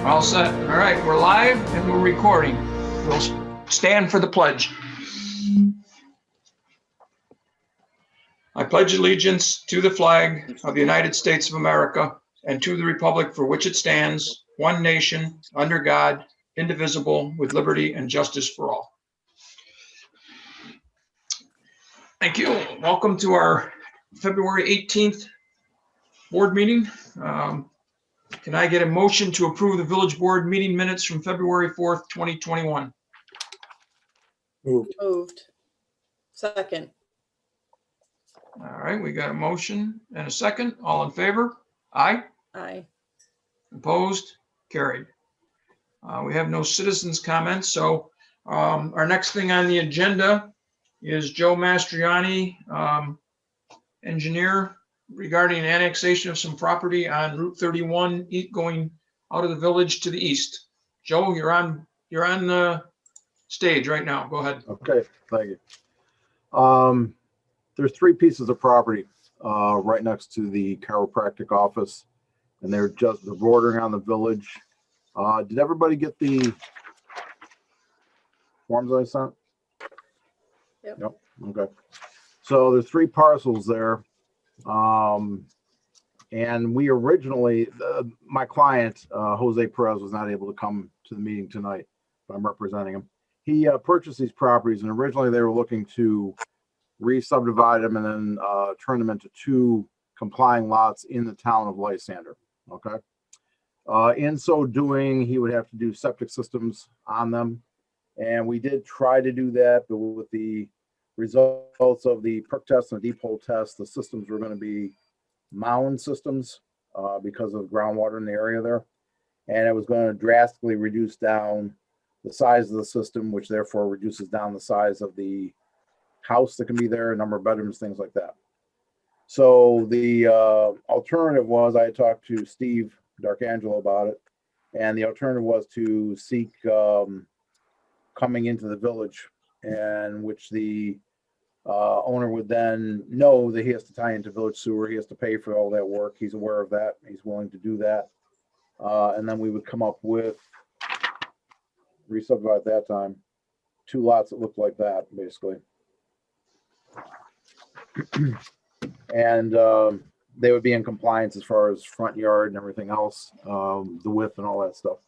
All set. All right, we're live and we're recording. We'll stand for the pledge. I pledge allegiance to the flag of the United States of America and to the republic for which it stands, one nation, under God, indivisible, with liberty and justice for all. Thank you. Welcome to our February 18th board meeting. Can I get a motion to approve the village board meeting minutes from February 4th, 2021? Moved. Second. All right, we got a motion and a second. All in favor? Aye. Aye. Opposed? Carried. We have no citizens' comments, so our next thing on the agenda is Joe Mastriani, engineer, regarding annexation of some property on Route 31 going out of the village to the east. Joe, you're on the stage right now. Go ahead. Okay, thank you. There's three pieces of property right next to the chiropractic office, and they're bordering on the village. Did everybody get the forms I sent? Yep. Okay. So there's three parcels there. And we originally, my client, Jose Perez, was not able to come to the meeting tonight, but I'm representing him. He purchased these properties, and originally they were looking to re-subdivide them and then turn them into two complying lots in the town of Lysander. Okay. In so doing, he would have to do septic systems on them. And we did try to do that, but with the results of the perk test and the deep hole test, the systems were going to be mound systems because of groundwater in the area there. And it was going to drastically reduce down the size of the system, which therefore reduces down the size of the house that can be there, number of bedrooms, things like that. So the alternative was, I had talked to Steve D'Arcangelo about it, and the alternative was to seek coming into the village, and which the owner would then know that he has to tie into village sewer. He has to pay for all that work. He's aware of that. He's willing to do that. And then we would come up with, re-subdivide at that time, two lots that looked like that, basically. And they would be in compliance as far as front yard and everything else, the width and all that stuff.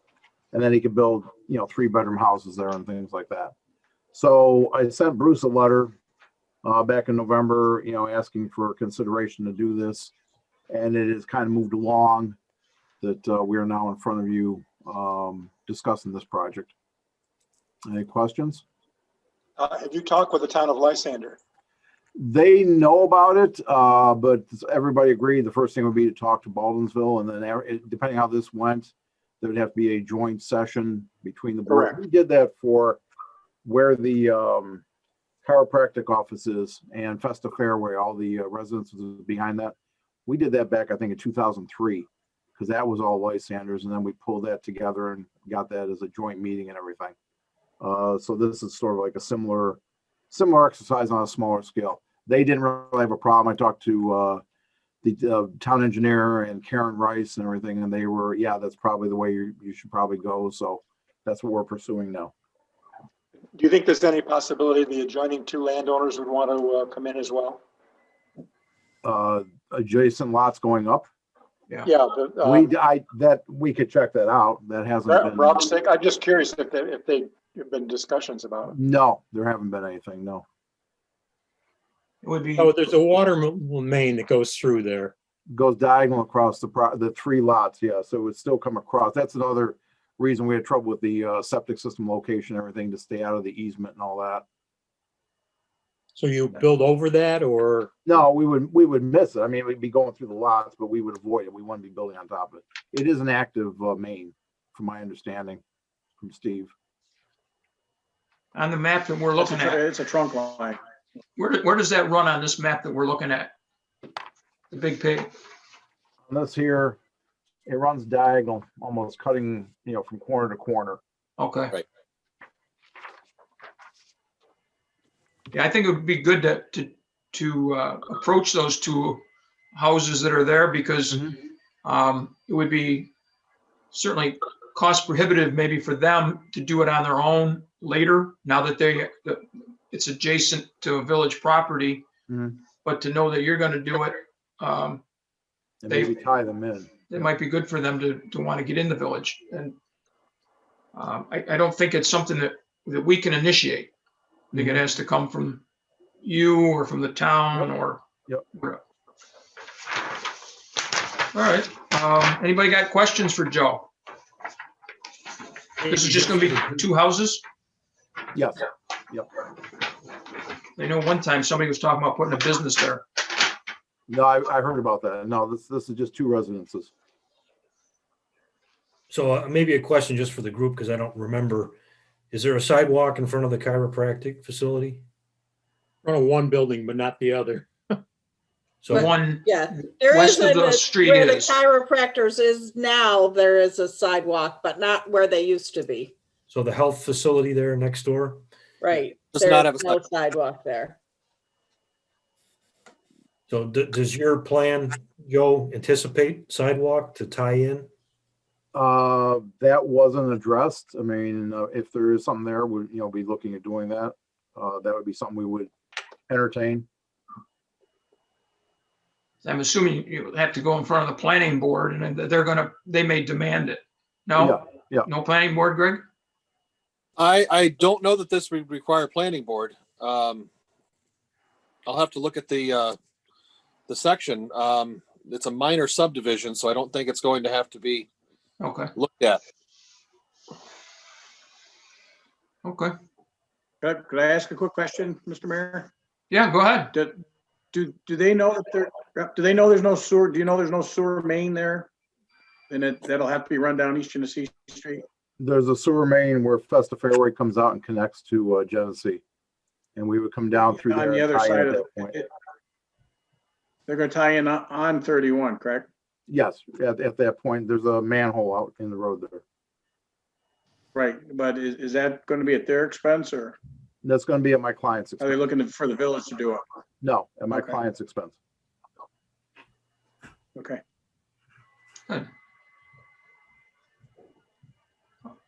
And then he could build, 3-bedroom houses there and things like that. So I sent Bruce a letter back in November, asking for consideration to do this. And it has kind of moved along that we are now in front of you discussing this project. Any questions? Have you talked with the town of Lysander? They know about it, but everybody agreed the first thing would be to talk to Baldwinsville, and then depending how this went, there would have to be a joint session between the board. We did that for where the chiropractic office is and Festa Fairway, all the residences behind that. We did that back, I think, in 2003, because that was all Lysanders, and then we pulled that together and got that as a joint meeting and everything. So this is sort of like a similar exercise on a smaller scale. They didn't really have a problem. I talked to the town engineer and Karen Rice and everything, and they were, yeah, that's probably the way you should probably go. So that's what we're pursuing now. Do you think there's any possibility the adjoining two landowners would want to come in as well? Adjacent lots going up? Yeah. We could check that out. That hasn't been. Rob's sake, I'm just curious if they have been discussions about it. No, there haven't been anything. No. It would be. Oh, there's a water main that goes through there. Goes diagonal across the 3 lots. Yeah, so it would still come across. That's another reason we had trouble with the septic system location, everything, to stay out of the easement and all that. So you build over that, or? No, we would miss it. I mean, we'd be going through the lots, but we would avoid it. We wouldn't be building on top of it. It is an active main, from my understanding, from Steve. On the map that we're looking at, It's a trunk line. where does that run on this map that we're looking at? The big pig. On this here, it runs diagonal, almost cutting, from corner to corner. Okay. Right. Yeah, I think it would be good to approach those two houses that are there, because it would be certainly cost prohibitive maybe for them to do it on their own later, now that it's adjacent to a village property. Mhm. But to know that you're going to do it, And maybe tie them in. it might be good for them to want to get in the village. And I don't think it's something that we can initiate. I think it has to come from you or from the town or. Yep. Whatever. All right. Anybody got questions for Joe? This is just going to be 2 houses? Yes. Yep. I know one time somebody was talking about putting a business there. No, I heard about that. No, this is just 2 residences. So maybe a question just for the group, because I don't remember. Is there a sidewalk in front of the chiropractic facility? Front of one building, but not the other. So One Yeah, there west is of the a, street where the is. chiropractors is now, there is a sidewalk, but not where they used to be. So the health facility there next door? Right. Does not have There's a no sidewalk there. So does your plan, Joe, anticipate sidewalk to tie in? That wasn't addressed. I mean, if there is something there, we'd, be looking at doing that. That would be something we would entertain. I'm assuming you have to go in front of the planning board and they may demand it. No? Yeah. No planning board, Greg? I don't know that this would require planning board. I'll have to look at the section. It's a minor subdivision, so I don't think it's going to have to be Okay. looked at. Okay. Could I ask a quick question, Mr. Mayor? Yeah, go ahead. Do they know that do they know there's no sewer? Do you know there's no sewer main there? And that'll have to be run down East Genesee Street? There's a sewer main where Festa Fairway comes out and connects to Genesee. And we would come down through there. On the and other tie in side at of that point. they're gonna tie in on 31, correct? Yes, at that point, there's a manhole out in the road there. Right, but is that gonna be at their expense, or That's going to be at my client's are they expense. looking for the village to do it? No, at my Okay. client's expense. Okay. Good.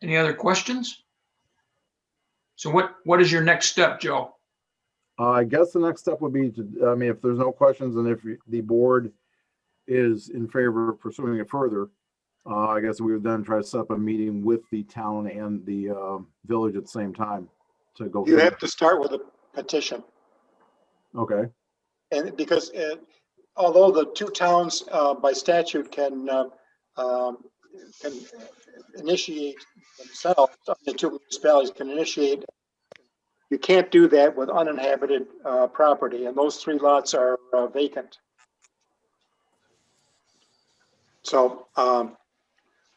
Any other questions? So what is your next step, Joe? I guess the next step would be if there's no questions and if the board is in favor of pursuing it further, I guess we would then try to set up a meeting with the town and the village at the same time to go. You through. have to start with a petition. Okay, And because although the 2 towns by statute can initiate themselves, the 2 municipalities can initiate, you can't do that with uninhabited property, and those 3 lots are vacant. So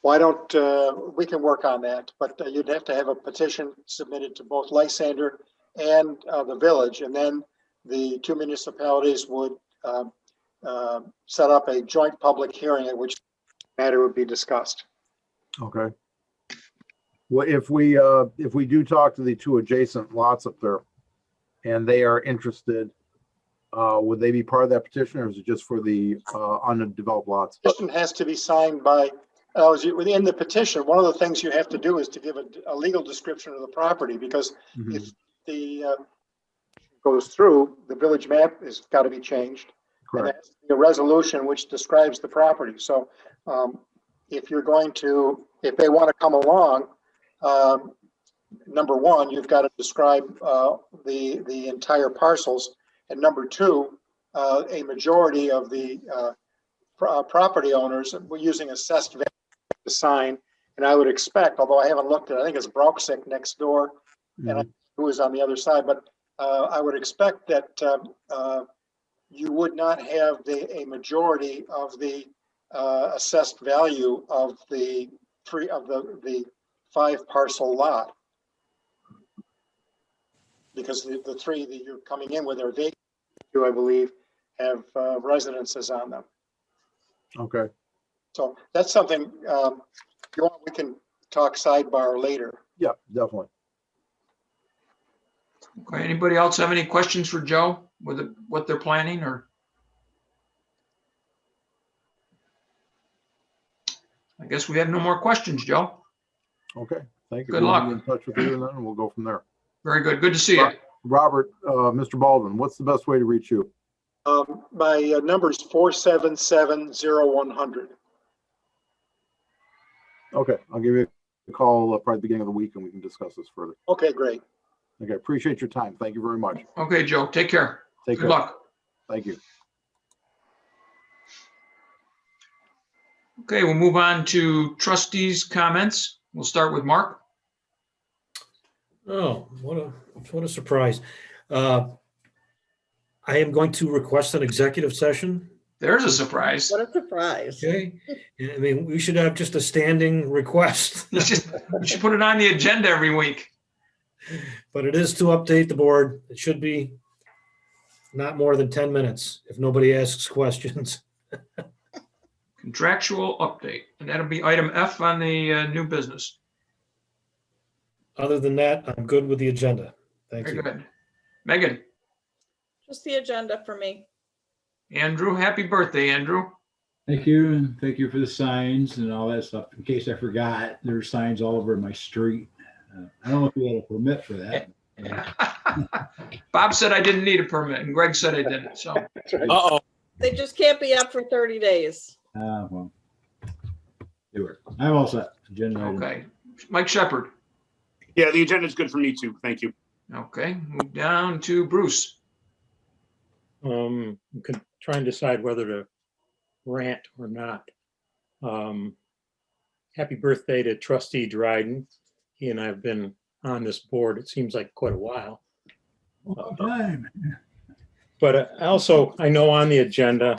why don't we can work on that, but you'd have to have a petition submitted to both Lysander and the village, and then the 2 municipalities would set up a joint public hearing at which matter would be discussed. okay. Well, if we do talk to the 2 adjacent lots up there and they are interested, would they be part of that petition, or is it just for the undeveloped lots? Petition has to be signed by, within the petition, one of the things you have to do is to give a legal description of the property, because Mhm. if the goes through, the village map has got to be changed. And Correct. that's the resolution which describes the property. So if you're going to, if they want to come along, number 1, you've got to describe the entire parcels. And number 2, a majority of the property owners were using assessed value to sign. And I would expect, although I haven't looked at it, I think it's Brauxick next door, and who is on the other side, but I would expect that you would not have a majority of the assessed value of the 5 parcel lot, because the 3 that you're coming in with are vacant, I believe, have residences on them. Okay. So that's something you want, we can talk sidebar later. Yeah, definitely. Okay, anybody else have any questions for Joe with what they're planning, or? I guess we have no more questions, Joe. Okay, thank you. Good We'll luck. be in touch with you and then we'll go from there. Very good. Good to see you. Robert, Mr. Baldwin, what's the best way to reach you? My number is 477-0100. Okay, I'll give you a call probably beginning of the week and we can discuss this further. Okay, great. Okay, appreciate your time. Thank you very much. Okay, Joe, take care. Take Good care. luck. Thank you. Okay, we'll move on to trustees' comments. We'll start with Mark. Oh, what a surprise. I am going to request an executive session. There's a surprise. What a surprise. Okay. I mean, we should have just a standing request, We should put it on the agenda every week. but it is to update the board. It should be not more than 10 minutes if nobody asks questions. Contractual update, and that'll be item F on the new business. Other than that, I'm good with the agenda. Thank Very you. good. Megan, Just the agenda for me. Andrew, happy birthday, Andrew. Thank you, and thank you for the signs and all that stuff. In case I forgot, there's signs all over my street. I don't know if we had a permit for that. Bob said I didn't need a permit, and Greg said I didn't, so. Uh-oh. They just can't be up for 30 days. Well, do it. I'm all set. Agenda item. Okay. Mike Shepherd. Yeah, the agenda is good for me too. Thank you. Okay, move down to Bruce. You can try and decide whether to rant or not. Happy birthday to Trustee Dryden. He and I have been on this board, it seems like quite a while. All time. But also, I know on the agenda,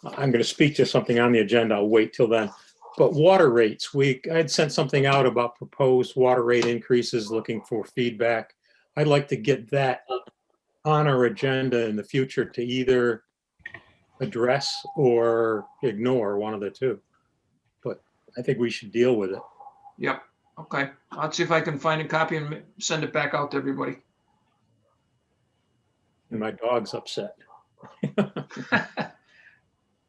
I'm going to speak to something on the agenda. I'll wait till then. But water rates, I had sent something out about proposed water rate increases, looking for feedback. I'd like to get that on our agenda in the future to either address or ignore, one of the two. But I think we should deal with it. Yep, okay. I'll see if I can find a copy and send it back out to everybody. And my dog's upset.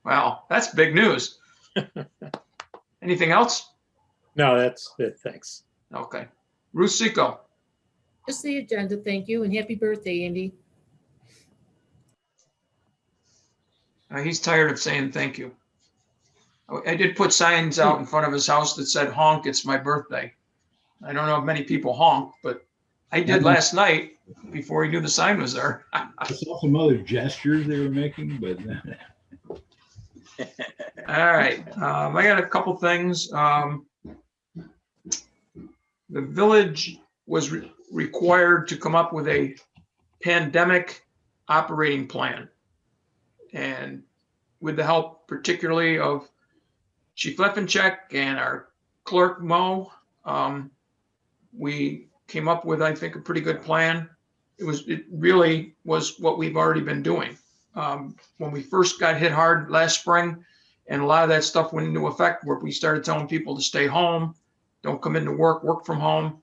Wow, that's big news. Anything else? No, that's it. Thanks. Okay. Ruth Seco. Just the agenda, thank you, and happy birthday, Andy. He's tired of saying thank you. I did put signs out in front of his house that said honk, it's my birthday. I don't know if many people honk, but I did last night before he knew the sign was there. I saw some other gestures they were making, but All right, I got a couple things. The village was required to come up with a pandemic operating plan. And with the help particularly of Chief Leffencheck and our clerk Mo, we came up with, I think, a pretty good plan. It really was what we've already been doing. When we first got hit hard last spring, and a lot of that stuff went into effect where we started telling people to stay home, don't come into work, work from home.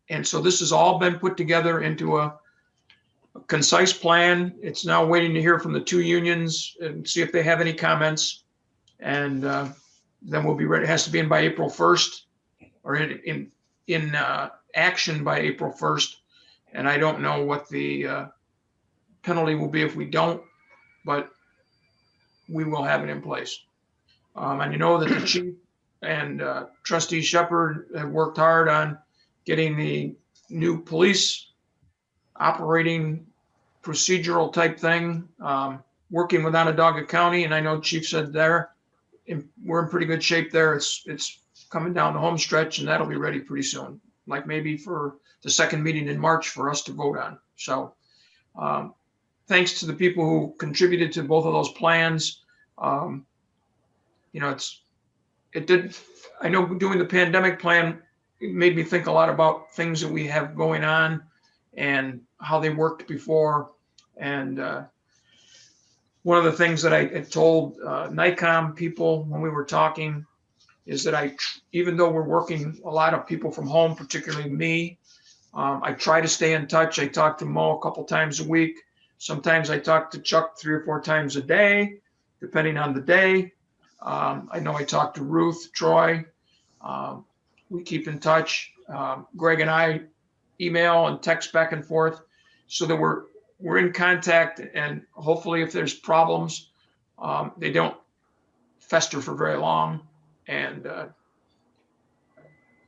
And so this has all been put together into a concise plan. It's now waiting to hear from the two unions and see if they have any comments. And then we'll be ready. It has to be in by April 1st or in action by April 1st. And I don't know what the penalty will be if we don't, but we will have it in place. And you know that the chief and Trustee Shepherd have worked hard on getting the new police operating procedural type thing, working with Onondaga County. And I know Chief said we're in pretty good shape there. It's coming down the home stretch, and that'll be ready pretty soon, like maybe for the second meeting in March for us to vote on. So thanks to the people who contributed to both of those plans. You know, I know doing the pandemic plan, it made me think a lot about things that we have going on and how they worked before. And one of the things that I had told NICOM people when we were talking is that even though we're working a lot of people from home, particularly me, I try to stay in touch. I talk to Mo a couple times a week. Sometimes I talk to Chuck 3 or 4 times a day, depending on the day. I know I talk to Ruth, Troy. We keep in touch. Greg and I email and text back and forth so that we're in contact, and hopefully if there's problems, they don't fester for very long. And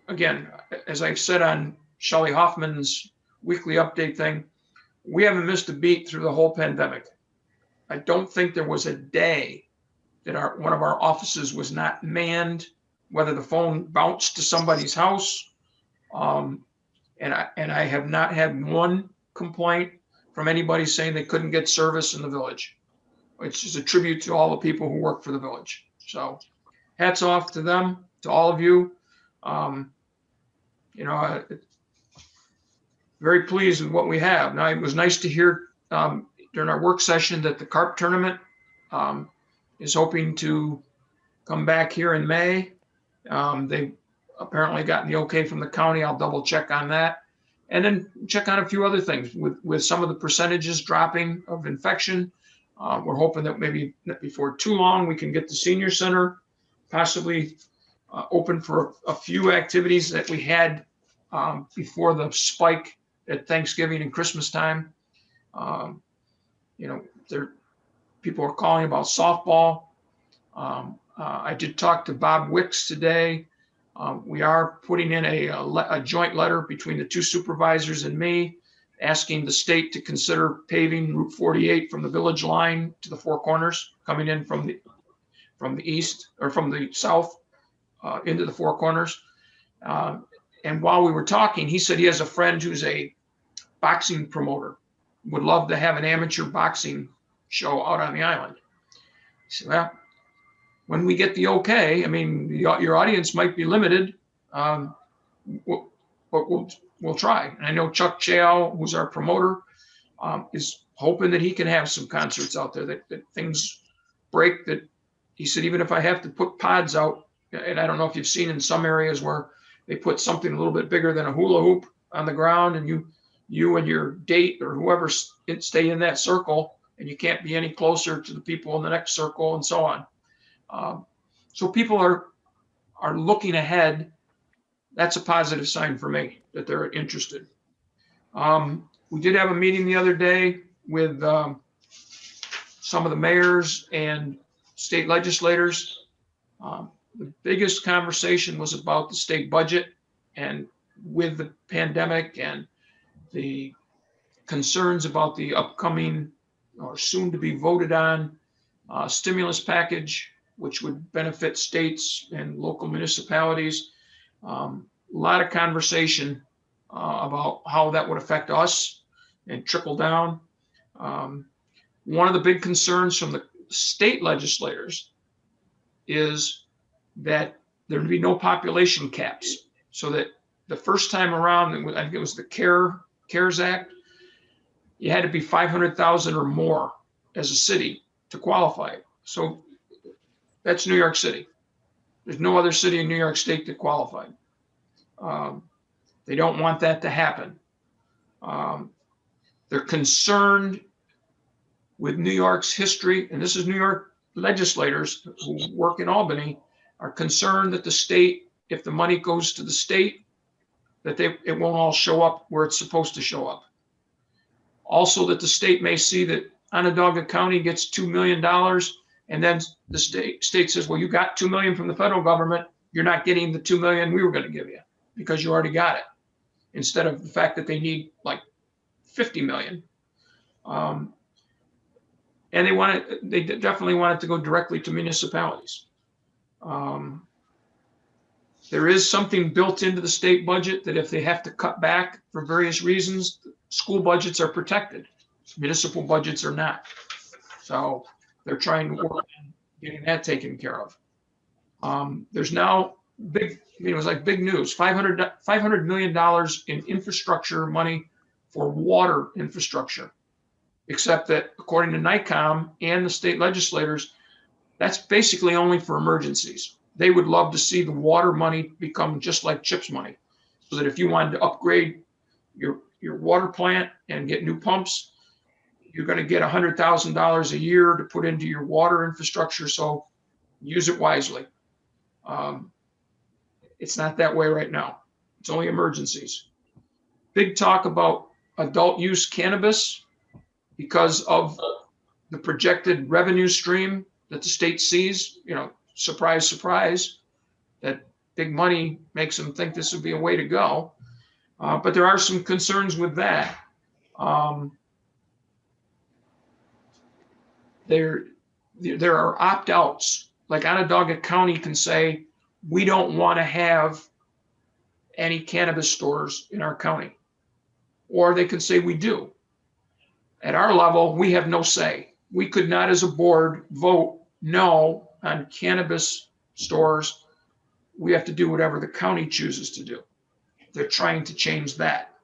again, as I've said on Shelley Hoffman's weekly update thing, we haven't missed a beat through the whole pandemic. I don't think there was a day that one of our offices was not manned, whether the phone bounced to somebody's house. And I have not had one complaint from anybody saying they couldn't get service in the village, which is a tribute to all the people who work for the village. So hats off to them, to all of you. Very pleased with what we have. Now, it was nice to hear during our work session that the carp tournament is hoping to come back here in May. They've apparently gotten the okay from the county. I'll double check on that. And then check on a few other things with some of the percentages dropping of infection. We're hoping that maybe before too long, we can get the senior center possibly open for a few activities that we had before the spike at Thanksgiving and Christmas time. People are calling about softball. I did talk to Bob Wicks today. We are putting in a joint letter between the two supervisors and me, asking the state to consider paving Route 48 from the village line to the Four Corners, coming in from the east or from the south into the Four Corners. And while we were talking, he said he has a friend who's a boxing promoter, would love to have an amateur boxing show out on the island. I said, well, when we get the okay, I mean, your audience might be limited, but we'll try. And I know Chuck Chao, who's our promoter, is hoping that he can have some concerts out there, that things break, that he said, even if I have to put pods out, and I don't know if you've seen in some areas where they put something a little bit bigger than a hula hoop on the ground, and you and your date or whoever stay in that circle, and you can't be any closer to the people in the next circle, and so on. So people are looking ahead. That's a positive sign for me that they're interested. We did have a meeting the other day with some of the mayors and state legislators. The biggest conversation was about the state budget, and with the pandemic and the concerns about the upcoming or soon to be voted on stimulus package, which would benefit states and local municipalities. A lot of conversation about how that would affect us and trickle down. One of the big concerns from the state legislators is that there would be no population caps, so that the first time around, I think it was the CARES Act, you had to be 500,000 or more as a city to qualify. So that's New York City. There's no other city in New York State that qualified. They don't want that to happen. They're concerned with New York's history, and this is New York legislators who work in Albany, are concerned that the state, if the money goes to the state, that it won't all show up where it's supposed to show up. Also, that the state may see that Onondaga County gets $2 million, and then the state says, well, you got $2 million from the federal government, you're not getting the $2 million we were going to give you because you already got it, instead of the fact that they need like $50 million. And they definitely want it to go directly to municipalities. There is something built into the state budget that if they have to cut back for various reasons, school budgets are protected. Municipal budgets are not. So they're trying to work on getting that taken care of. There's now it was like big news, $500 million in infrastructure money for water infrastructure, except that according to NICOM and the state legislators, that's basically only for emergencies. They would love to see the water money become just like CHIPS money, so that if you wanted to upgrade your water plant and get new pumps, you're going to get $100,000 a year to put into your water infrastructure. So use it wisely. It's not that way right now. It's only emergencies. Big talk about adult use cannabis because of the projected revenue stream that the state sees. You know, surprise, surprise, that big money makes them think this would be a way to go. But there are some concerns with that. There are opt-outs. Like Onondaga County can say, we don't want to have any cannabis stores in our county. Or they could say we do. At our level, we have no say. We could not, as a board, vote no on cannabis stores. We have to do whatever the county chooses to do. They're trying to change that.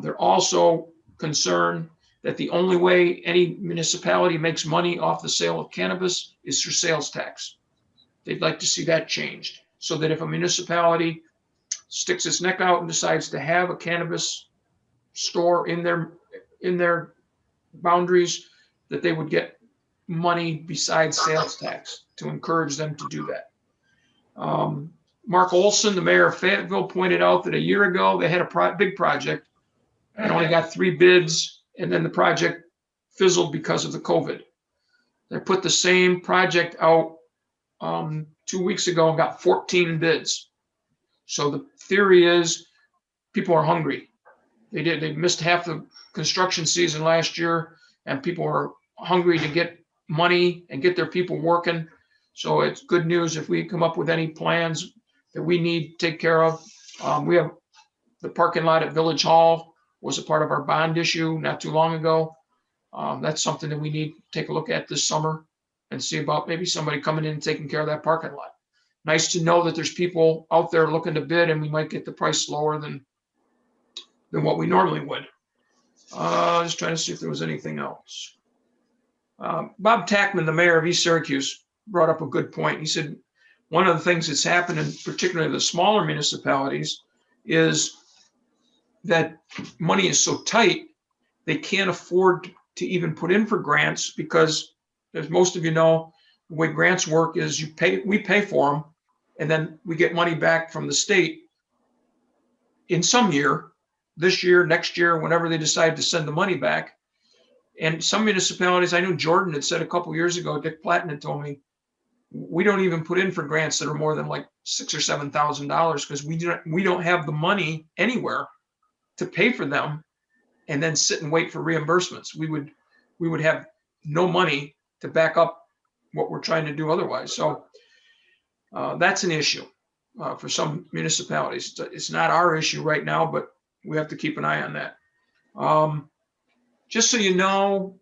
They're also concerned that the only way any municipality makes money off the sale of cannabis is through sales tax. They'd like to see that changed so that if a municipality sticks its neck out and decides to have a cannabis store in their boundaries, that they would get money besides sales tax to encourage them to do that. Mark Olson, the mayor of Fayetteville, pointed out that a year ago they had a big project and only got 3 bids, and then the project fizzled because of the COVID. They put the same project out 2 weeks ago and got 14 bids. So the theory is people are hungry. They missed half the construction season last year, and people are hungry to get money and get their people working. So it's good news if we come up with any plans that we need to take care of. We have the parking lot at Village Hall was a part of our bond issue not too long ago. That's something that we need to take a look at this summer and see about maybe somebody coming in and taking care of that parking lot. Nice to know that there's people out there looking to bid, and we might get the price lower than what we normally would. Just trying to see if there was anything else. Bob Tackman, the mayor of East Syracuse, brought up a good point. He said one of the things that's happened in particularly the smaller municipalities is that money is so tight they can't afford to even put in for grants because, as most of you know, the way grants work is we pay for them, and then we get money back from the state in some year, this year, next year, whenever they decide to send the money back. And some municipalities, I know Jordan had said a couple years ago, Dick Platten had told me, we don't even put in for grants that are more than like $6,000 or $7,000 because we don't have the money anywhere to pay for them and then sit and wait for reimbursements. We would have no money to back up what we're trying to do otherwise. So that's an issue for some municipalities. It's not our issue right now, but we have to keep an eye on that. Just so you know,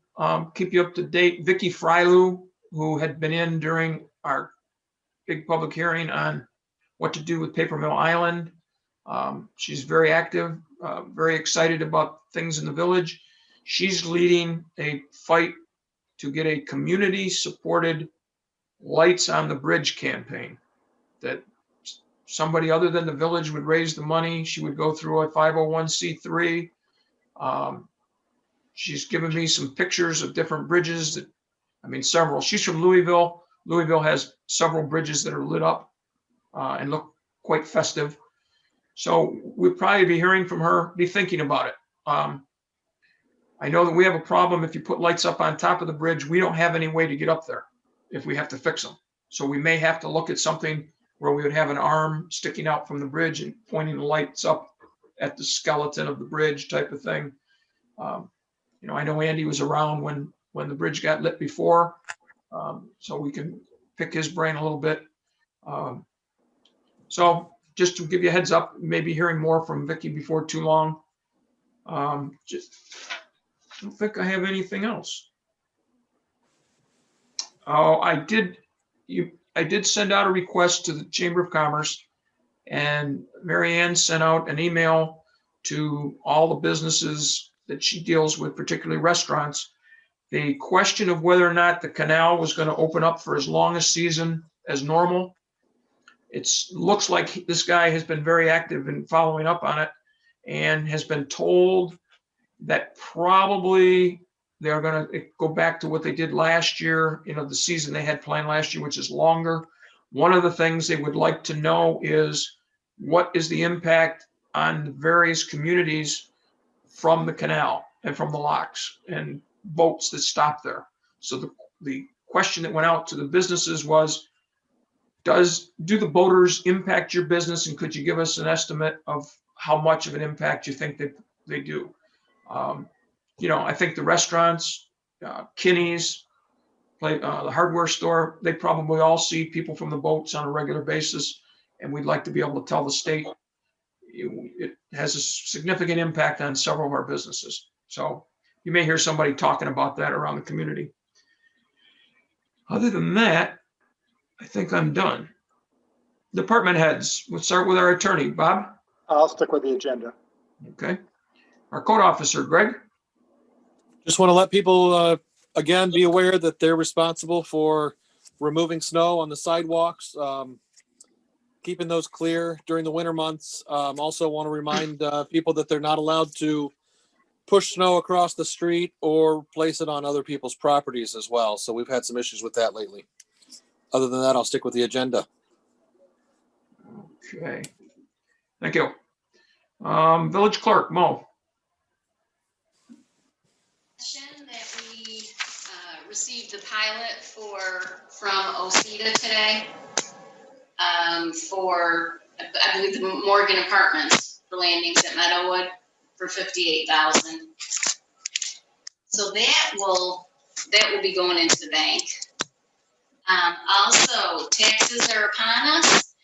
keep you up to date, Vicki Frylu, who had been in during our big public hearing on what to do with Paper Mill Island. She's very active, very excited about things in the village. She's leading a fight to get a community-supported Lights on the Bridge campaign, that somebody other than the village would raise the money. She would go through a 501c3. She's given me some pictures of different bridges several. She's from Louisville. Louisville has several bridges that are lit up and look quite festive. So we'll probably be hearing from her, be thinking about it. I know that we have a problem if you put lights up on top of the bridge, we don't have any way to get up there if we have to fix them. So we may have to look at something where we would have an arm sticking out from the bridge and pointing the lights up at the skeleton of the bridge type of thing. I know Andy was around when the bridge got lit before, so we can pick his brain a little bit. So just to give you a heads up, maybe hearing more from Vicki before too long. I don't think I have anything else. Oh, I did send out a request to the Chamber of Commerce, and Mary Ann sent out an email to all the businesses that she deals with, particularly restaurants. The question of whether or not the canal was going to open up for as long a season as normal. It looks like this guy has been very active in following up on it and has been told that probably they're going to go back to what they did last year, the season they had planned last year, which is longer. One of the things they would like to know is what is the impact on the various communities from the canal and from the locks and boats that stop there. So the question that went out to the businesses was, do the boaters impact your business, and could you give us an estimate of how much of an impact you think that they do? I think the restaurants, Kinney's, the hardware store, they probably all see people from the boats on a regular basis, and we'd like to be able to tell the state it has a significant impact on several of our businesses. So you may hear somebody talking about that around the community. Other than that, I think I'm done. Department heads, we'll start with our attorney, Bob. I'll stick with the agenda. Okay. Our code officer, Greg. Just want to let people, again, be aware that they're responsible for removing snow on the sidewalks, keeping those clear during the winter months. Also want to remind people that they're not allowed to push snow across the street or place it on other people's properties as well. So we've had some issues with that lately. Other than that, I'll stick with the agenda. Okay. Thank you. Village clerk, Mo. That we received the pilot from OCEDA today for, I believe, the Morgan Apartments for landings at Meadowood for $58,000. So that will be going into the bank. Also, taxes are upon us.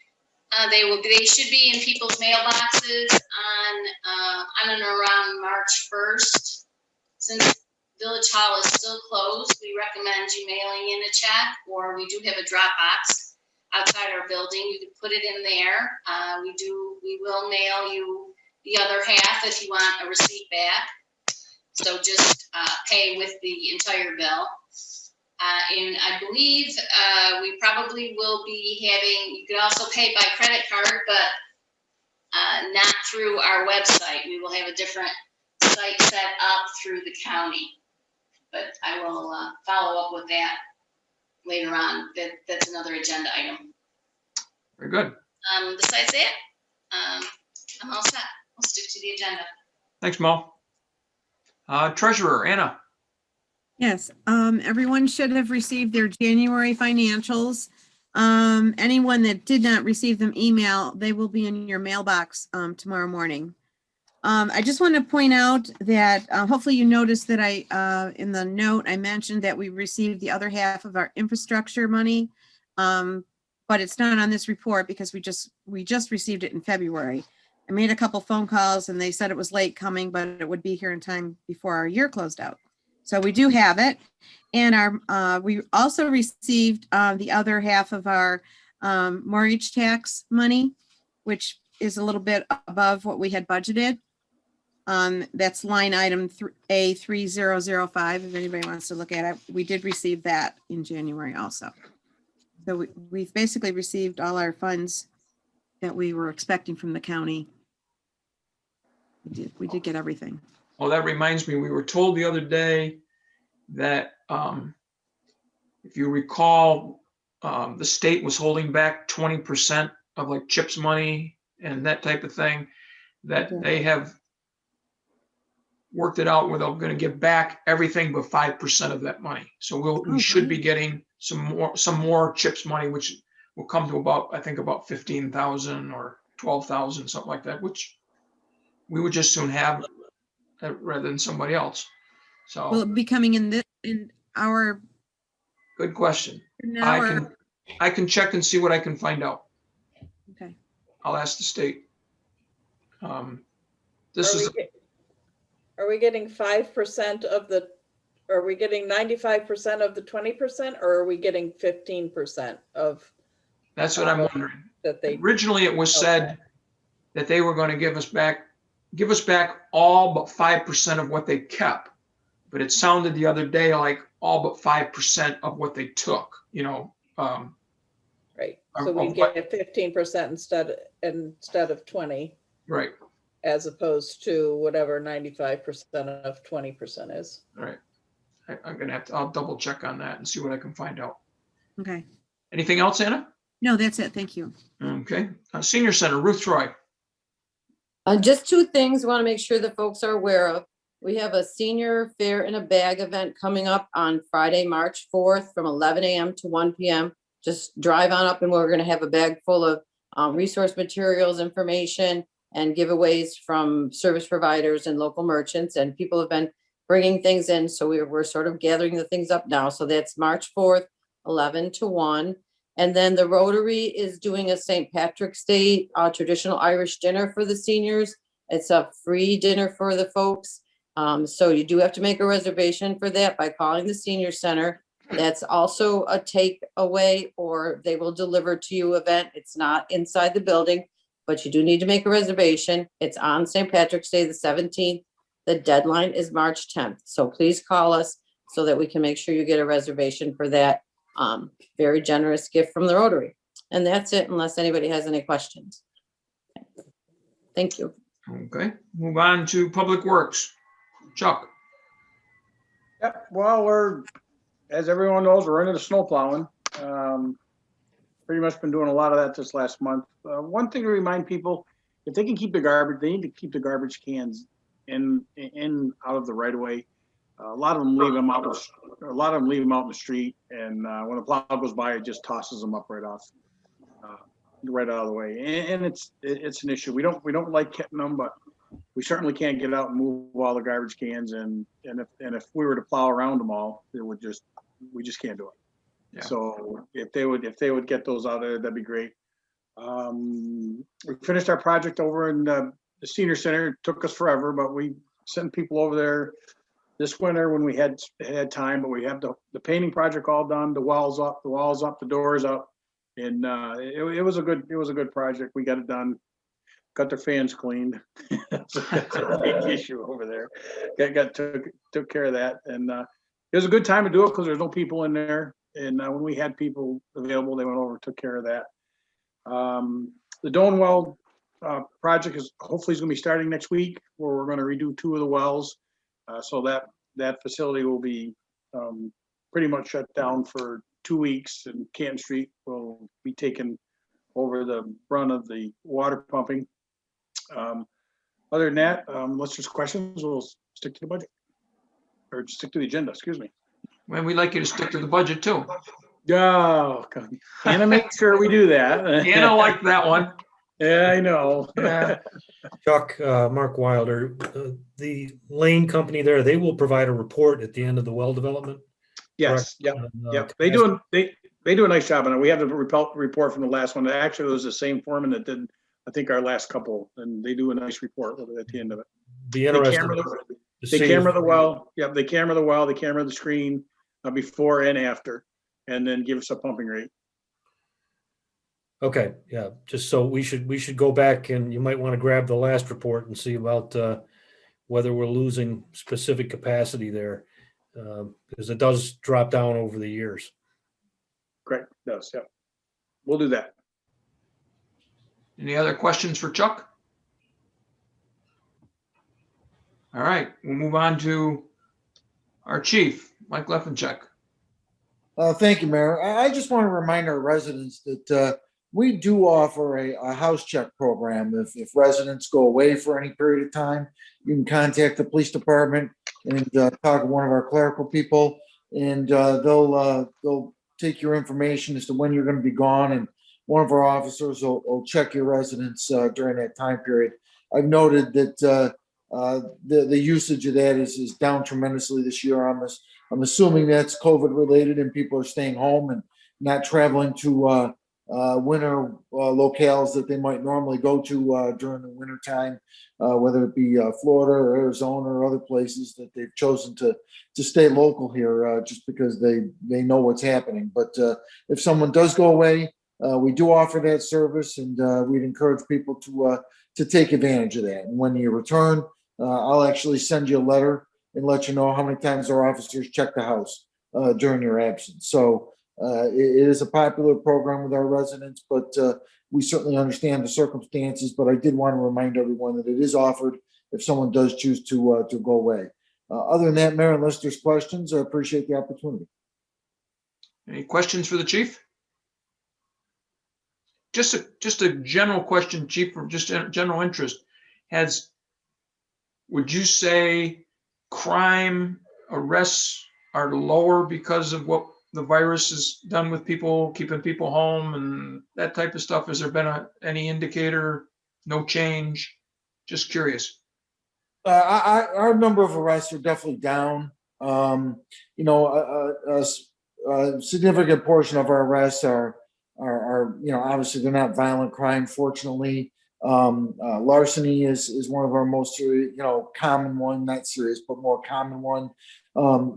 They should be in people's mailboxes on and around March 1st. Since Village Hall is still closed, we recommend you mailing in a check, or we do have a drop box outside our building. You can put it in there. We will mail you the other half if you want a receipt back. So just pay with the entire bill. And I believe we probably will be having, you can also pay by credit card, but not through our website. We will have a different site set up through the county. But I will follow up with that later on. That's another agenda item. Very good. Besides that, I'm all set. I'll stick to the agenda. Thanks, Mo. Treasurer, Anna. Yes, everyone should have received their January financials. Anyone that did not receive them email, they will be in your mailbox tomorrow morning. I just want to point out that hopefully you noticed that in the note, I mentioned that we received the other half of our infrastructure money, but it's not on this report because we just received it in February. I made a couple phone calls and they said it was late coming, but it would be here in time before our year closed out. So we do have it. And we also received the other half of our mortgage tax money, which is a little bit above what we had budgeted. That's line item A3005. If anybody wants to look at it, we did receive that in January also. So we've basically received all our funds that we were expecting from the county. We did get everything. Well, that reminds me, we were told the other day that if you recall, the state was holding back 20% of like CHIPS money and that type of thing, that they have worked it out where they're going to give back everything but 5% of that money. So we should be getting some more CHIPS money, which will come to about, I think about 15,000 or 12,000, something like that, which we would just soon have rather than somebody else. So will it be coming in our? Good question. I can check and see what I can find out. Okay. I'll ask the state. Are we getting 5% of the? Are we getting 95% of the 20%, or are we getting 15% of? That's what I'm wondering. Originally it was said that they were going to give us back all but 5% of what they kept, but it sounded the other day like all but 5% of what they took. Right. So we get 15% instead of 20. Right. As opposed to whatever 95% of 20% is. Right. I'll double check on that and see what I can find out. Okay. Anything else, Anna? No, that's it. Thank you. Okay. Senior Center, Ruth Troy. Just two things I want to make sure the folks are aware of. We have a senior fair in a bag event coming up on Friday, March 4th from 11 a.m. to 1 p.m. Just drive on up and we're going to have a bag full of resource materials, information, and giveaways from service providers and local merchants. And people have been bringing things in. So we're sort of gathering the things up now. So that's March 4th, 11 to 1. And then the Rotary is doing a St. Patrick's Day traditional Irish dinner for the seniors. It's a free dinner for the folks. So you do have to make a reservation for that by calling the senior center. That's also a takeaway, or they will deliver to you event. It's not inside the building, but you do need to make a reservation. It's on St. Patrick's Day, the 17th. The deadline is March 10th. So please call us so that we can make sure you get a reservation for that very generous gift from the Rotary. And that's it, unless anybody has any questions. Thank you. Okay, move on to Public Works. Chuck. Yep, well, as everyone knows, we're into the snow plowing. Pretty much been doing a lot of that this last month. One thing to remind people, if they can keep the garbage, they need to keep the garbage cans in out of the right of way. A lot of them leave them out. A lot of them leave them out in the street, and when the plow goes by, it just tosses them up right off, right out of the way. And it's an issue. We don't like getting them, but we certainly can't get out and move all the garbage cans. And if we were to plow around them all, we just can't do it. Yeah. So if they would get those out of there, that'd be great. We finished our project over in the senior center. It took us forever, but we sent people over there this winter when we had time. But we have the painting project all done, the walls up, the doors up, and it was a good project. We got it done. Got their fans cleaned. that's a big issue over there. Took care of that, and it was a good time to do it because there's no people in there. And when we had people available, they went over and took care of that. The Donewell project is hopefully going to be starting next week, where we're going to redo 2 of the wells. So that facility will be pretty much shut down for 2 weeks, and Canton Street will be taking over the brunt of the water pumping. Other than that, unless there's questions, we'll stick to the budget, or stick to the agenda, excuse me. Well, we'd like you to stick to the budget too. Oh, Anna, make sure we do that. Anna liked that one. Yeah, I know. Yeah. Chuck, Mark Wilder, the Lane Company there, they will provide a report at the end of the well development. Yes, yep, yep. They do a nice job on it. We have the report from the last one. Actually, it was the same foreman that did, I think, our last couple, and they do a nice report at the end of it. Be interesting. They camera the well. Yep, they camera the well. They camera the screen before and after, and then give us a pumping rate. Okay, yeah, just so we should go back, and you might want to grab the last report and see about whether we're losing specific capacity there, because it does drop down over the years. Great, it does, yeah. We'll do that. Any other questions for Chuck? All right, we'll move on to our chief, Mike Lefenchuk. Thank you, Mayor. I just want to remind our residents that we do offer a house check program. If residents go away for any period of time, you can contact the police department and talk to one of our clerical people, and they'll take your information as to when you're going to be gone, and one of our officers will check your residence during that time period. I've noted that the usage of that is down tremendously this year. I'm assuming that's COVID related and people are staying home and not traveling to winter locales that they might normally go to during the winter time, whether it be Florida or Arizona or other places that they've chosen to stay local here just because they know what's happening. But if someone does go away, we do offer that service, and we'd encourage people to take advantage of that. And when you return, I'll actually send you a letter and let you know how many times our officers check the house during your absence. So it is a popular program with our residents, but we certainly understand the circumstances. But I did want to remind everyone that it is offered if someone does choose to go away. Other than that, Mayor, unless there's questions, I appreciate the opportunity. Any questions for the chief? just a general question, Chief, from just general interest. Would you say crime arrests are lower because of what the virus has done with people, keeping people home and that type of stuff? Has there been any indicator? No change? Just curious. Our number of arrests are definitely down. You know, a significant portion of our arrests are, you know, obviously they're not violent crime, fortunately. Larceny is one of our most, you know, common one, not serious, but more common one.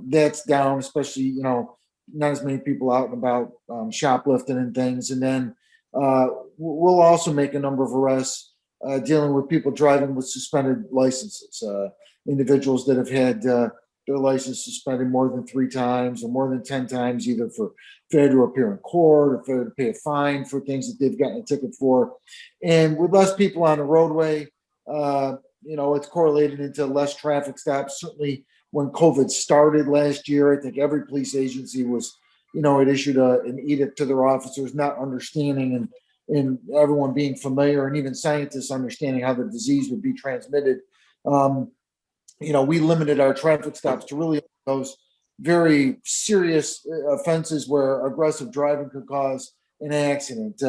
That's down, especially, you know, not as many people out and about shoplifting and things. And then we'll also make a number of arrests dealing with people driving with suspended licenses, individuals that have had their license suspended more than 3 times or more than 10 times, either for failure to appear in court or failure to pay a fine for things that they've gotten a ticket for. And with less people on the roadway, you know, it's correlated into less traffic stops. Certainly when COVID started last year, I think every police agency was, you know, it issued an edict to their officers, not understanding and everyone being familiar, and even scientists understanding how the disease would be transmitted. You know, we limited our traffic stops to really those very serious offenses where aggressive driving could cause an accident.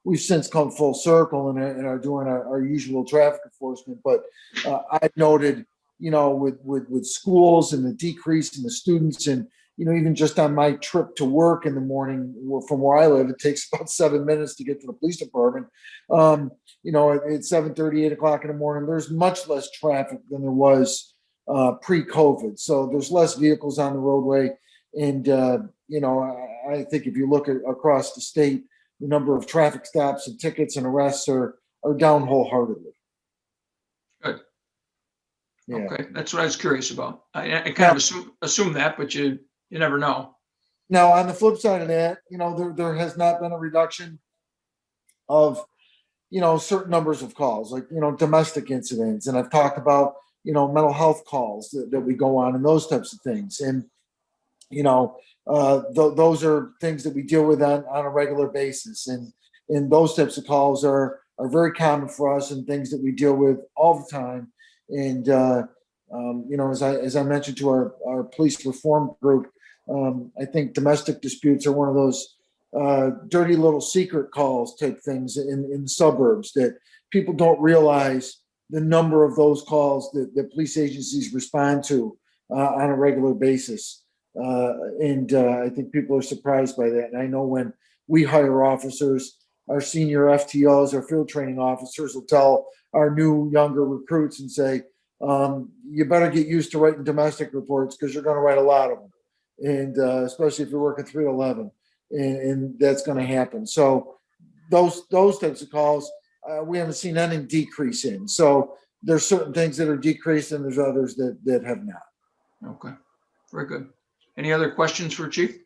We've since come full circle and are doing our usual traffic enforcement. But I've noted, you know, with schools and the decrease in the students, and you know, even just on my trip to work in the morning from where I live, it takes about 7 minutes to get to the police department. You know, at 7:30, 8 o'clock in the morning, there's much less traffic than there was pre-COVID. So there's less vehicles on the roadway. And, you know, I think if you look across the state, the number of traffic stops and tickets and arrests are down wholeheartedly. Good. Yeah. Okay, that's what I was curious about. I kind of assume that, but you never know. Now, on the flip side of that, you know, there has not been a reduction of, you know, certain numbers of calls, like, you know, domestic incidents. And I've talked about, you know, mental health calls that we go on and those types of things. And, you know, those are things that we deal with on a regular basis. And those types of calls are very common for us and things that we deal with all the time. And, you know, as I mentioned to our police reform group, I think domestic disputes are one of those dirty little secret calls type things in the suburbs that people don't realize the number of those calls that police agencies respond to on a regular basis. And I think people are surprised by that. And I know when we hire officers, our senior FTOs, our field training officers will tell our new younger recruits and say, you better get used to writing domestic reports because you're going to write a lot of them. And especially if you're working 3 to 11, and that's going to happen. So those types of calls, we haven't seen any decrease in. So there's certain things that are decreased and there's others that have not. Okay, very good. Any other questions for Chief?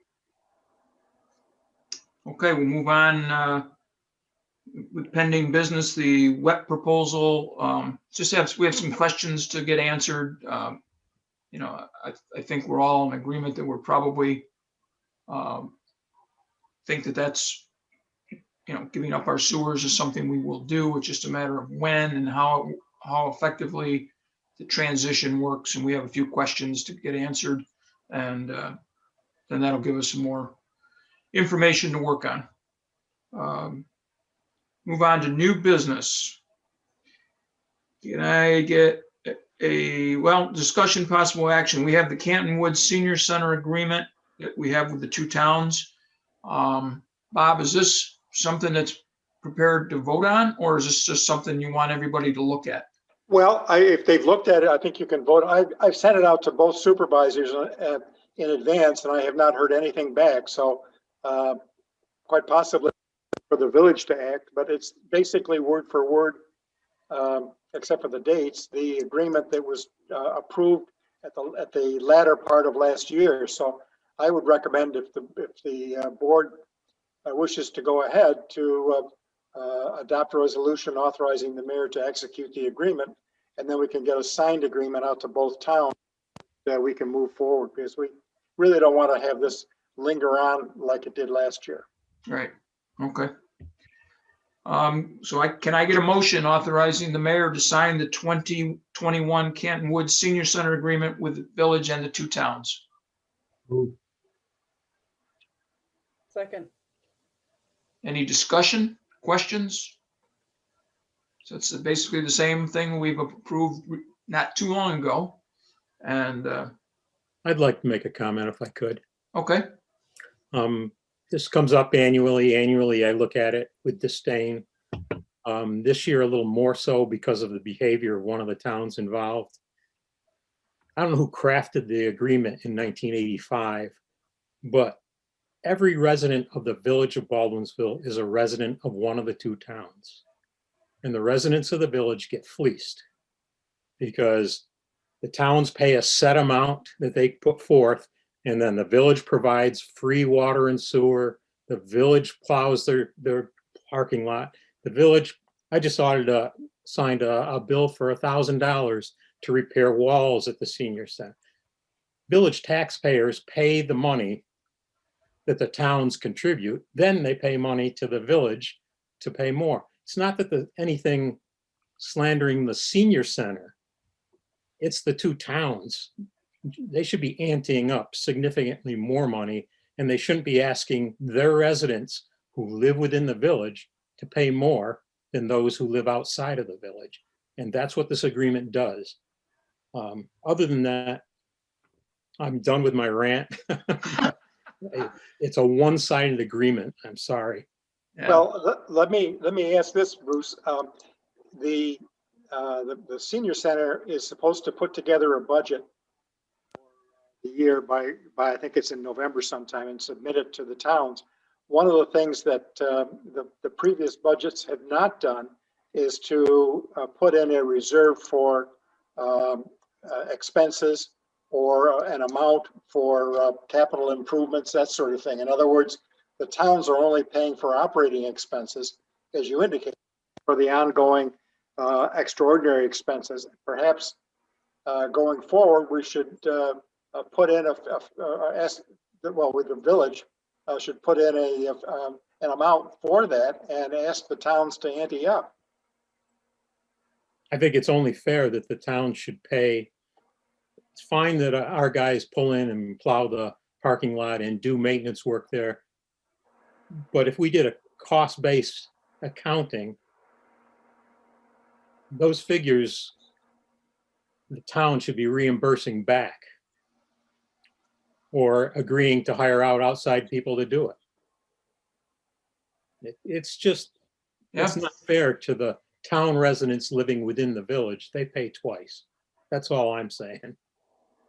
Okay, we'll move on with pending business, the WEP proposal. We have some questions to get answered. You know, I think we're all in agreement that we're probably think that that's, you know, giving up our sewers is something we will do. It's just a matter of when and how effectively the transition works. And we have a few questions to get answered, and then that'll give us some more information to work on. Move on to new business. Can I get discussion, possible action? We have the Canton Woods Senior Center agreement that we have with the 2 towns. Bob, is this something that's prepared to vote on, or is this just something you want everybody to look at? Well, if they've looked at it, I think you can vote. I've sent it out to both supervisors in advance, and I have not heard anything back. So quite possibly for the village to act, but it's basically word for word, except for the dates, the agreement that was approved at the latter part of last year. So I would recommend if the board wishes to go ahead to adopt a resolution authorizing the mayor to execute the agreement, and then we can get a signed agreement out to both towns that we can move forward, because we really don't want to have this linger on like it did last year. Right. Okay. Can I get a motion authorizing the mayor to sign the 2021 Canton Woods Senior Center agreement with the village and the two towns? Second. Any discussion, questions? So it's basically the same thing we've approved not too long ago. And I'd like to make a comment if I could. okay, This comes up annually. Annually, I look at it with disdain. This year, a little more so because of the behavior of one of the towns involved. I don't know who crafted the agreement in 1985, but every resident of the village of Baldwinsville is a resident of one of the two towns. And the residents of the village get fleeced because the towns pay a set amount that they put forth, and then the village provides free water and sewer. The village plows their parking lot. The village, I just signed a bill for $1,000 to repair walls at the senior center. Village taxpayers pay the money that the towns contribute. Then they pay money to the village to pay more. It's not that anything slandering the senior center. It's the two towns. They should be anteing up significantly more money, and they shouldn't be asking their residents who live within the village to pay more than those who live outside of the village. And that's what this agreement does. Other than that, I'm done with my rant. It's a one-sided agreement. I'm sorry. Yeah. Well, let me ask this, Bruce. The senior center is supposed to put together a budget for the year by I think it's in November sometime, and submit it to the towns. One of the things that the previous budgets have not done is to put in a reserve for expenses or an amount for capital improvements, that sort of thing. In other words, the towns are only paying for operating expenses, as you indicate, for the ongoing extraordinary expenses. Perhaps going forward, we should put in with the village should put in an amount for that and ask the towns to ante up. I think it's only fair that the town should pay. It's fine that our guys pull in and plow the parking lot and do maintenance work there. But if we did a cost-based accounting, those figures, the town should be reimbursing back or agreeing to hire out outside people to do it. It's just, it's not fair to the town residents living within the village. They pay twice. That's all I'm saying.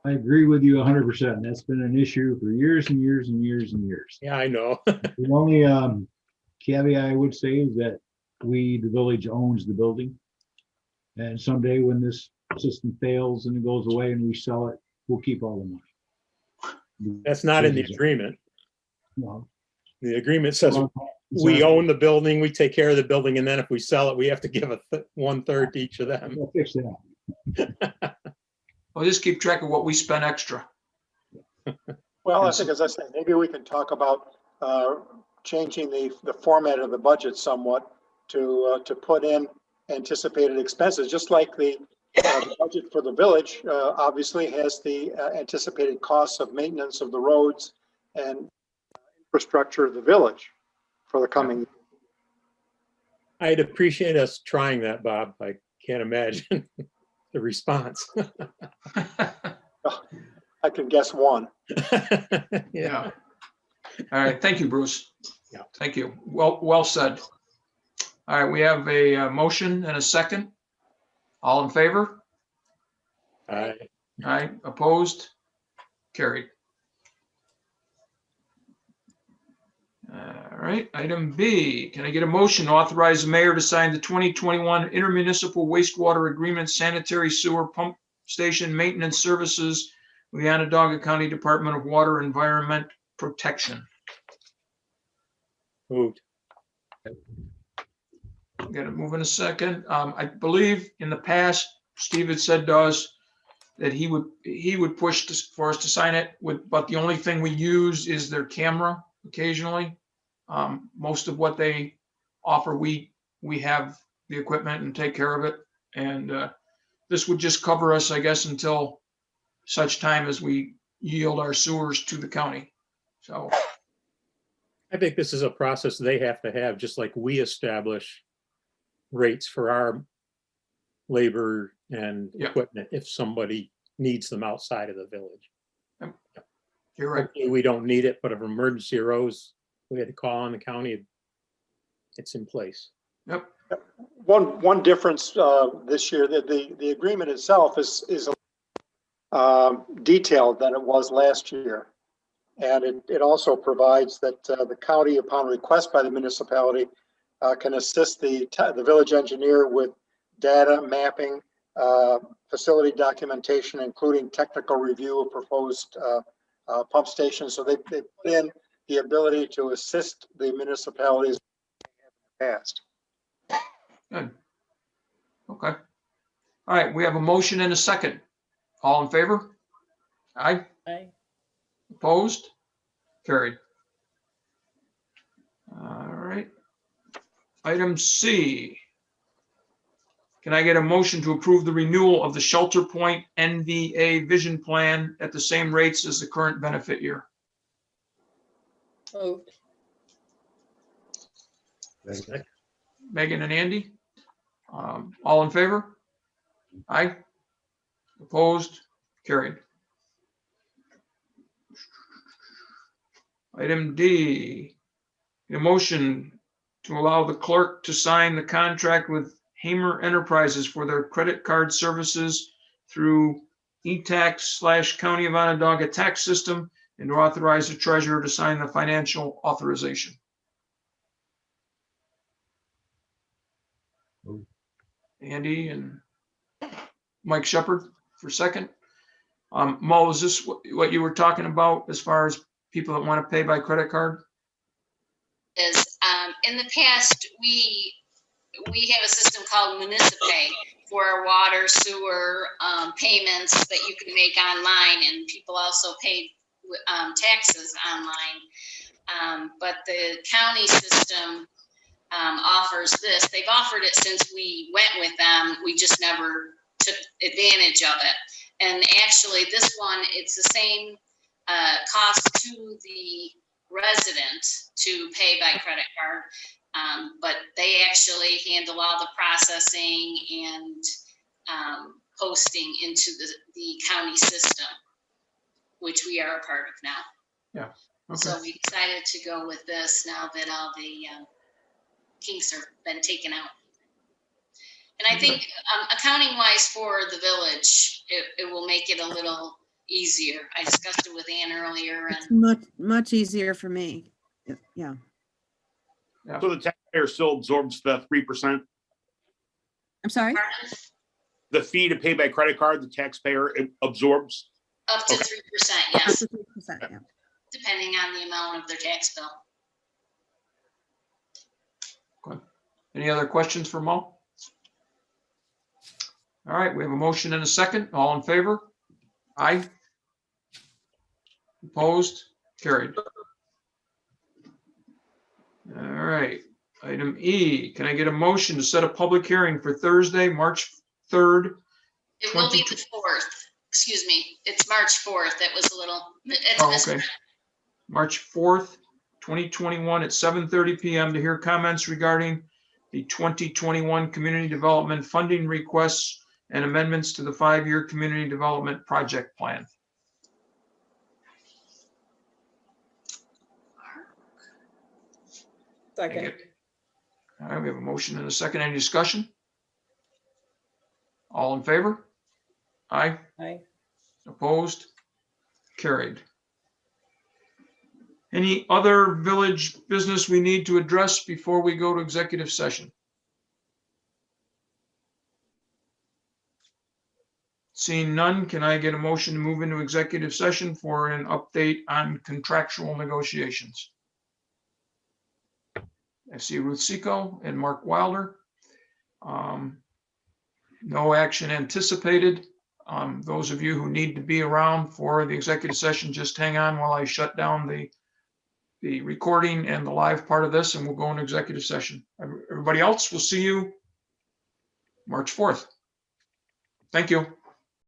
I agree with you 100%. That's been an issue for years and years and years and years. Yeah, I know. The only caveat I would say is that the village owns the building. And someday when this system fails and it goes away and we sell it, we'll keep all the money. That's not in the agreement. No. The agreement says we own the building, we take care of the building, and then if we sell it, we have to give 1/3 to each of them. We'll fix that. We'll just keep track of what we spend extra. Well, I think, as I said, maybe we can talk about changing the format of the budget somewhat to put in anticipated expenses, just like the budget for the village obviously has the anticipated costs of maintenance of the roads and infrastructure of the village for the coming year. I'd appreciate us trying that, Bob. I can't imagine the response. I can guess one. Yeah. All right. Thank you, Bruce. Yeah. Thank you. Well said. All right. We have a motion and a second. All in favor? Aye. Aye. Opposed? Carried. All right. Item B, can I get a motion to authorize the mayor to sign the 2021 intermunicipal wastewater agreement, sanitary sewer pump station maintenance services with the Onondaga County Department of Water Environment Protection? Moved. Got to move in a second. I believe in the past, Steve had said to us that he would push for us to sign it but the only thing we use is their camera occasionally. Most of what they offer, we we have the equipment and take care of it. And this would just cover us, I guess, until such time as we yield our sewers to the county. So I think this is a process they have to have, just like we establish rates for our labor and Yeah. equipment if somebody needs them outside of the village. you're right. Hopefully we don't need it, but if emergency arose, we had to call on the county, it's in place. Yep. One difference this year, that the agreement itself is detailed than it was last year. And it also provides that the county, upon request by the municipality, can assist the village engineer with data mapping, facility documentation, including technical review of proposed pump stations. So they put in the ability to assist the municipalities in the past. Good. Okay. All right, we have a motion and a second. All in favor? Aye. Aye. Opposed? Carried. All right. Item C. Can I get a motion to approve the renewal of the Shelter Point NVA Vision Plan at the same rates as the current benefit year? Moved. Megan and Andy? All in favor? Aye. Opposed? Carried. Item D, a motion to allow the clerk to sign the contract with Hamer Enterprises for their credit card services through eTax/County of Onondaga tax system, and to authorize the treasurer to sign the financial authorization. Andy and Mike Shepherd for second. Mo, is this what you were talking about as far as people that want to pay by credit card? Is in the past, we have a system called Municipay for our water, sewer payments that you can make online, and people also pay taxes online. But the county system offers this. They've offered it since we went with them. We just never took advantage of it. And actually, this one, it's the same cost to the resident to pay by credit card, but they actually handle all the processing and posting into the county system, which we are a part of now. Yeah. Okay. So we decided to go with this now that all the kinks have been taken out. And I think accounting wise for the village, it will make it a little easier. I discussed it with Ann earlier, It's and much easier for me. Yeah. So the taxpayer still absorbs the 3%? I'm sorry? The fee to pay by credit card, the taxpayer absorbs? up to 3%, yes, Up to 3%, yeah. depending on the amount of their tax bill. Good. Any other questions for Mo? All right, we have a motion and a second. All in favor? Aye. Opposed? Carried. All right, item E, can I get a motion to set a public hearing for Thursday, March 3rd? It will be the 4th, excuse me, it's March 4th, that was a little, it's Oh, okay. misprint. March 4th, 2021 at 7:30 PM to hear comments regarding the 2021 Community Development Funding requests and amendments to the 5-year Community Development Project Plan. Second. All right, we have a motion and a second. Any discussion? All in favor? Aye. Aye. Opposed? Carried. Any other village business we need to address before we go to executive session? Seeing none, can I get a motion to move into executive session for an update on contractual negotiations? I see Ruth Seco and Mark Wilder. No action anticipated. Those of you who need to be around for the executive session, just hang on while I shut down the the recording and the live part of this, and we'll go into executive session. Everybody else, we'll see you March 4th. Thank you.